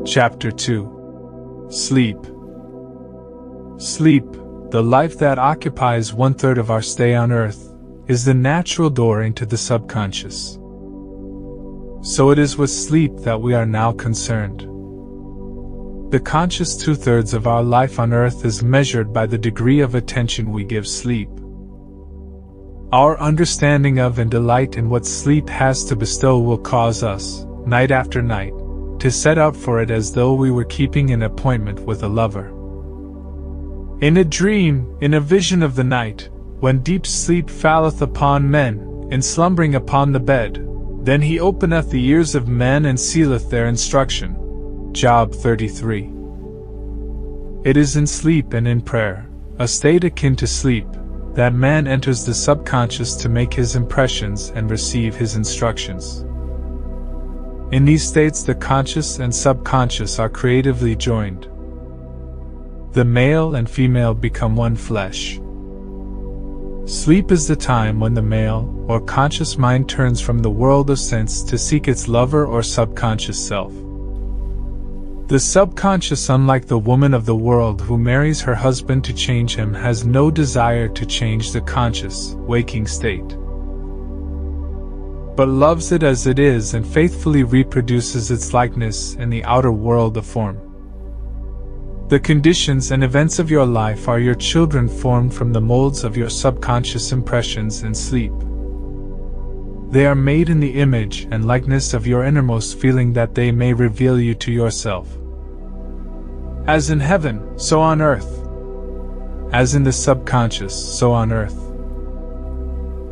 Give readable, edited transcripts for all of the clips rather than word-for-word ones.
Chapter 2. Sleep. Sleep, the life that occupies 1/3 of our stay on Earth, is the natural door into the subconscious. So it is with sleep that we are now concerned. The conscious 2/3 of our life on Earth is measured by the degree of attention we give sleep. Our understanding of and delight in what sleep has to bestow will cause us, night after night, to set out for it as though we were keeping an appointment with a lover. In a dream, in a vision of the night, when deep sleep falleth upon men, in slumbering upon the bed, then he openeth the ears of men and sealeth their instruction. Job 33. It is in sleep and in prayer, a state akin to sleep, that man enters the subconscious to make his impressions and receive his instructions. In these states, the conscious and subconscious are creatively joined. The male and female become one flesh. Sleep is the time when the male, or conscious mind turns from the world of sense to seek its lover or subconscious self. The subconscious, unlike the woman of the world who marries her husband to change him, has no desire to change the conscious, waking state, but loves it as it is and faithfully reproduces its likeness in the outer world of form. The conditions and events of your life are your children formed from the molds of your subconscious impressions in sleep. They are made in the image and likeness of your innermost feeling that they may reveal you to yourself. As in heaven, so on earth. As in the subconscious, so on earth.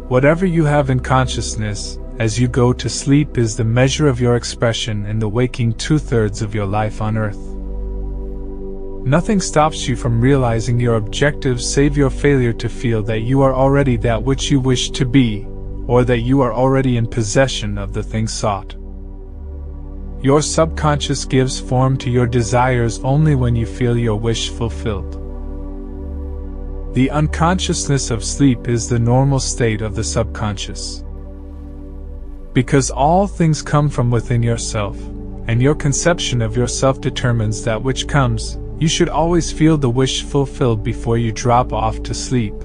Whatever you have in consciousness, as you go to sleep, is the measure of your expression in the waking 2/3 of your life on earth. Nothing stops you from realizing your objectives save your failure to feel that you are already that which you wish to be, or that you are already in possession of the thing sought. Your subconscious gives form to your desires only when you feel your wish fulfilled. The unconsciousness of sleep is the normal state of the subconscious. Because all things come from within yourself, and your conception of yourself determines that which comes, you should always feel the wish fulfilled before you drop off to sleep.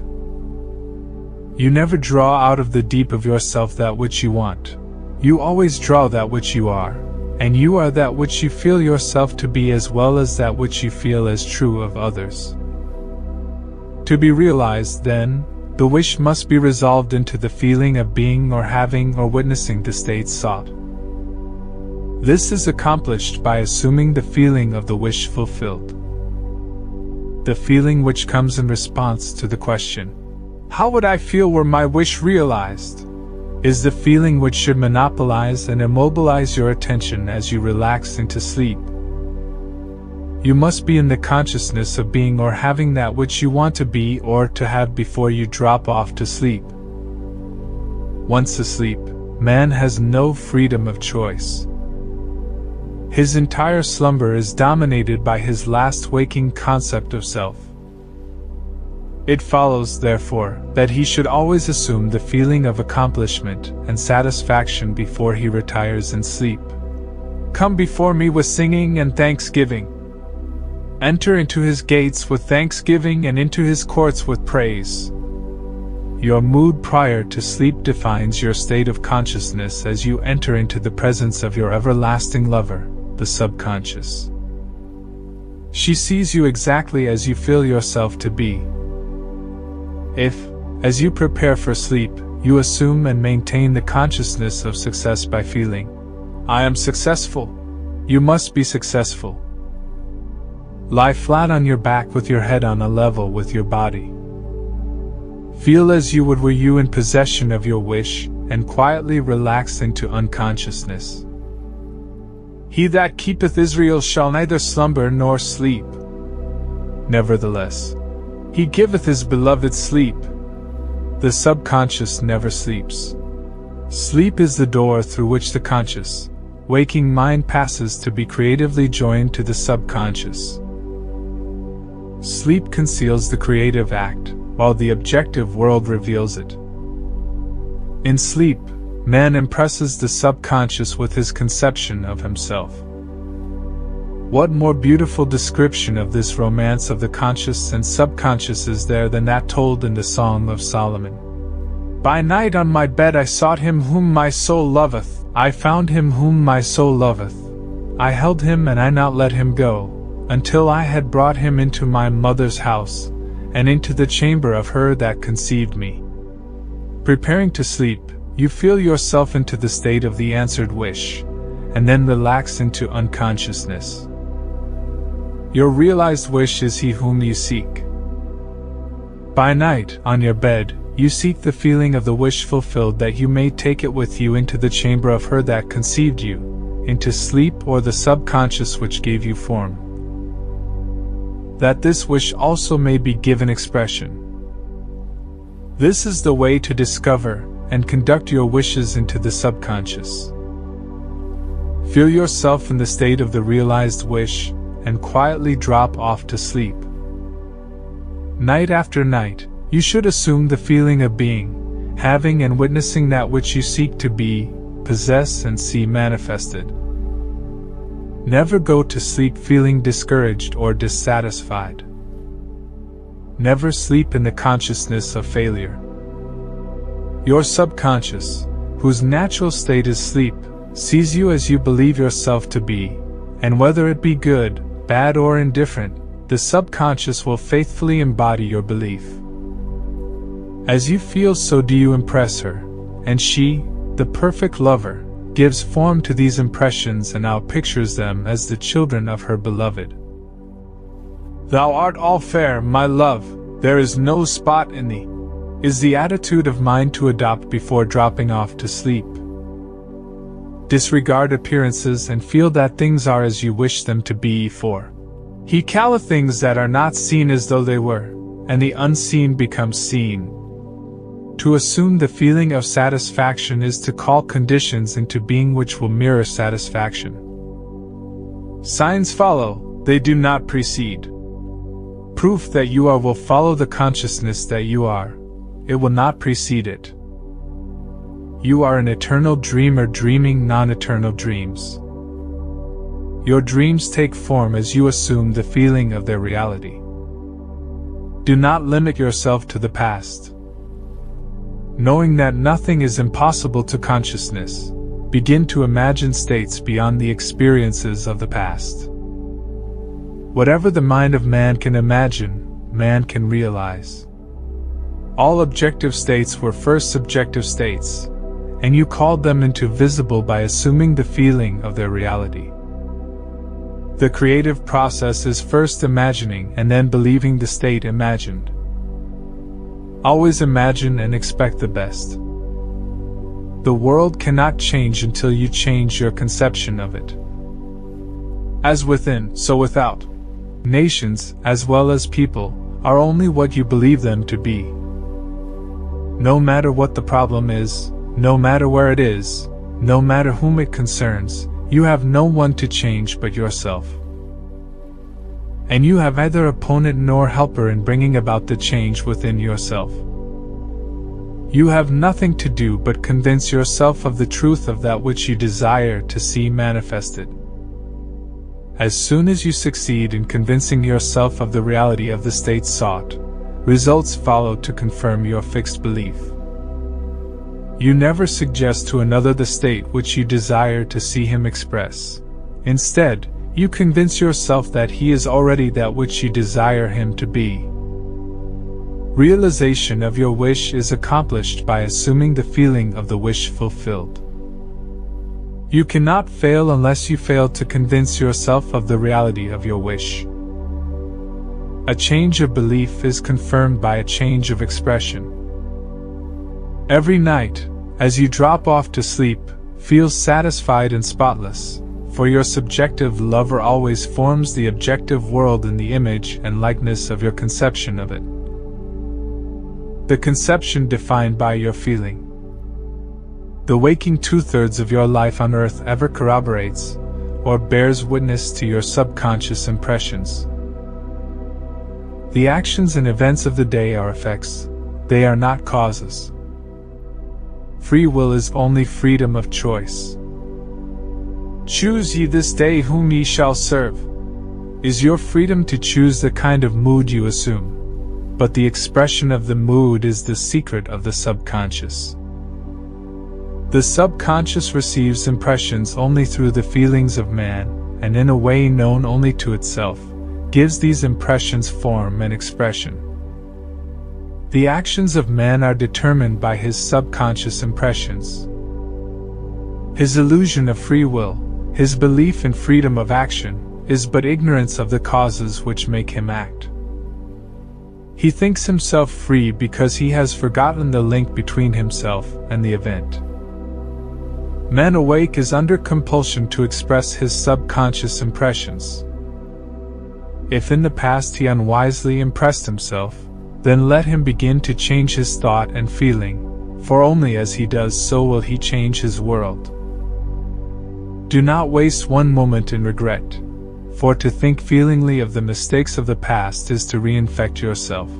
You never draw out of the deep of yourself that which you want. You always draw that which you are, and you are that which you feel yourself to be, as well as that which you feel as true of others. To be realized, then, the wish must be resolved into the feeling of being or having or witnessing the state sought. This is accomplished by assuming the feeling of the wish fulfilled. The feeling which comes in response to the question, "How would I feel were my wish realized?" is the feeling which should monopolize and immobilize your attention as you relax into sleep. You must be in the consciousness of being or having that which you want to be or to have before you drop off to sleep. Once asleep, man has no freedom of choice. His entire slumber is dominated by his last waking concept of self. It follows, therefore, that he should always assume the feeling of accomplishment and satisfaction before he retires in sleep. Come before me with singing and thanksgiving. Enter into his gates with thanksgiving and into his courts with praise. Your mood prior to sleep defines your state of consciousness as you enter into the presence of your everlasting lover, the subconscious. She sees you exactly as you feel yourself to be. If, as you prepare for sleep, you assume and maintain the consciousness of success by feeling, "I am successful," you must be successful. Lie flat on your back with your head on a level with your body. Feel as you would were you in possession of your wish, and quietly relax into unconsciousness. He that keepeth Israel shall neither slumber nor sleep. Nevertheless, he giveth his beloved sleep. The subconscious never sleeps. Sleep is the door through which the conscious, waking mind passes to be creatively joined to the subconscious. Sleep conceals the creative act, while the objective world reveals it. In sleep, man impresses the subconscious with his conception of himself. What more beautiful description of this romance of the conscious and subconscious is there than that told in the Song of Solomon? By night on my bed I sought him whom my soul loveth, I found him whom my soul loveth. I held him and I not let him go, until I had brought him into my mother's house, and into the chamber of her that conceived me. Preparing to sleep, you feel yourself into the state of the answered wish, and then relax into unconsciousness. Your realized wish is he whom you seek. By night, on your bed, you seek the feeling of the wish fulfilled that you may take it with you into the chamber of her that conceived you, into sleep or the subconscious which gave you form. That this wish also may be given expression. This is the way to discover and conduct your wishes into the subconscious. Feel yourself in the state of the realized wish, and quietly drop off to sleep. Night after night, you should assume the feeling of being, having and witnessing that which you seek to be, possess and see manifested. Never go to sleep feeling discouraged or dissatisfied. Never sleep in the consciousness of failure. Your subconscious, whose natural state is sleep, sees you as you believe yourself to be, and whether it be good, bad or indifferent, the subconscious will faithfully embody your belief. As you feel, so do you impress her, and she, the perfect lover, gives form to these impressions and outpictures them as the children of her beloved. Thou art all fair, my love, there is no spot in thee, is the attitude of mind to adopt before dropping off to sleep. Disregard appearances and feel that things are as you wish them to be, for he calleth things that are not seen as though they were, and the unseen becomes seen. To assume the feeling of satisfaction is to call conditions into being which will mirror satisfaction. Signs follow, they do not precede. Proof that you are will follow the consciousness that you are, it will not precede it. You are an eternal dreamer dreaming non-eternal dreams. Your dreams take form as you assume the feeling of their reality. Do not limit yourself to the past. Knowing that nothing is impossible to consciousness, begin to imagine states beyond the experiences of the past. Whatever the mind of man can imagine, man can realize. All objective states were first subjective states, and you called them into visible by assuming the feeling of their reality. The creative process is first imagining and then believing the state imagined. Always imagine and expect the best. The world cannot change until you change your conception of it. As within, so without. Nations, as well as people, are only what you believe them to be. No matter what the problem is, no matter where it is, no matter whom it concerns, you have no one to change but yourself. And you have neither opponent nor helper in bringing about the change within yourself. You have nothing to do but convince yourself of the truth of that which you desire to see manifested. As soon as you succeed in convincing yourself of the reality of the state sought, results follow to confirm your fixed belief. You never suggest to another the state which you desire to see him express. Instead, you convince yourself that he is already that which you desire him to be. Realization of your wish is accomplished by assuming the feeling of the wish fulfilled. You cannot fail unless you fail to convince yourself of the reality of your wish. A change of belief is confirmed by a change of expression. Every night, as you drop off to sleep, feel satisfied and spotless, for your subjective lover always forms the objective world in the image and likeness of your conception of it. The conception defined by your feeling. The waking 2/3 of your life on earth ever corroborates, or bears witness to your subconscious impressions. The actions and events of the day are effects, they are not causes. Free will is only freedom of choice. Choose ye this day whom ye shall serve, is your freedom to choose the kind of mood you assume, but the expression of the mood is the secret of the subconscious. The subconscious receives impressions only through the feelings of man, and in a way known only to itself, gives these impressions form and expression. The actions of man are determined by his subconscious impressions. His illusion of free will, his belief in freedom of action, is but ignorance of the causes which make him act. He thinks himself free because he has forgotten the link between himself and the event. Man awake is under compulsion to express his subconscious impressions. If in the past he unwisely impressed himself, then let him begin to change his thought and feeling, for only as he does so will he change his world. Do not waste one moment in regret, for to think feelingly of the mistakes of the past is to reinfect yourself.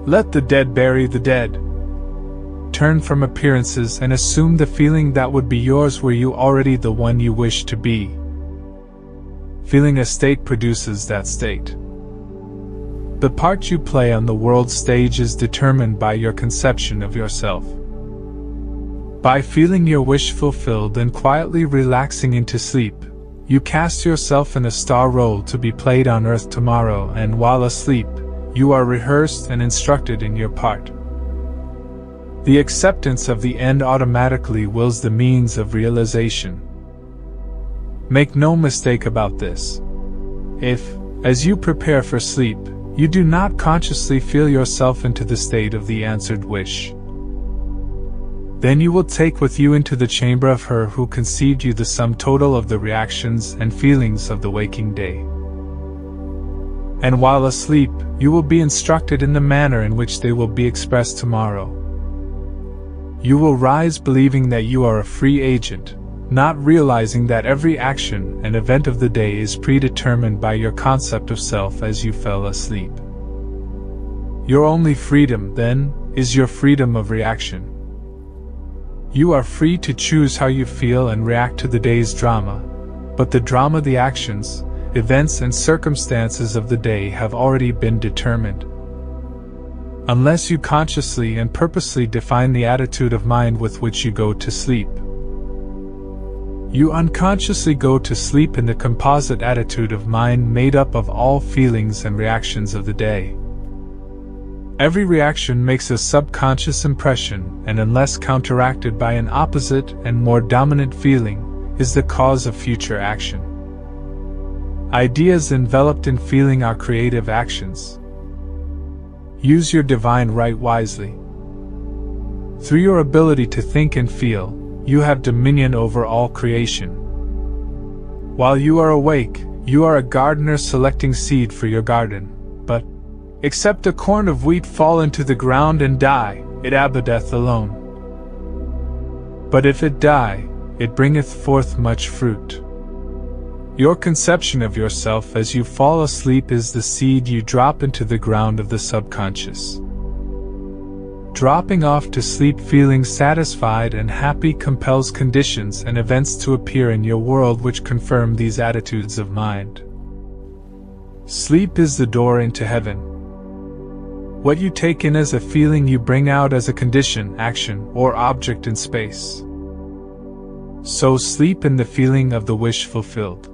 Let the dead bury the dead. Turn from appearances and assume the feeling that would be yours were you already the one you wish to be. Feeling a state produces that state. The part you play on the world stage is determined by your conception of yourself. By feeling your wish fulfilled and quietly relaxing into sleep, you cast yourself in a star role to be played on earth tomorrow, and while asleep, you are rehearsed and instructed in your part. The acceptance of the end automatically wills the means of realization. Make no mistake about this. If, as you prepare for sleep, you do not consciously feel yourself into the state of the answered wish, then you will take with you into the chamber of her who conceived you the sum total of the reactions and feelings of the waking day. And while asleep, you will be instructed in the manner in which they will be expressed tomorrow. You will rise believing that you are a free agent, not realizing that every action and event of the day is predetermined by your concept of self as you fell asleep. Your only freedom, then, is your freedom of reaction. You are free to choose how you feel and react to the day's drama, but the drama, the actions, events and circumstances of the day have already been determined. Unless you consciously and purposely define the attitude of mind with which you go to sleep, you unconsciously go to sleep in the composite attitude of mind made up of all feelings and reactions of the day. Every reaction makes a subconscious impression, and unless counteracted by an opposite and more dominant feeling, is the cause of future action. Ideas enveloped in feeling are creative actions. Use your divine right wisely. Through your ability to think and feel, you have dominion over all creation. While you are awake, you are a gardener selecting seed for your garden, but except a corn of wheat fall into the ground and die, it abideth alone. But if it die, it bringeth forth much fruit. Your conception of yourself as you fall asleep is the seed you drop into the ground of the subconscious. Dropping off to sleep feeling satisfied and happy compels conditions and events to appear in your world which confirm these attitudes of mind. Sleep is the door into heaven. What you take in as a feeling you bring out as a condition, action, or object in space. So sleep in the feeling of the wish fulfilled.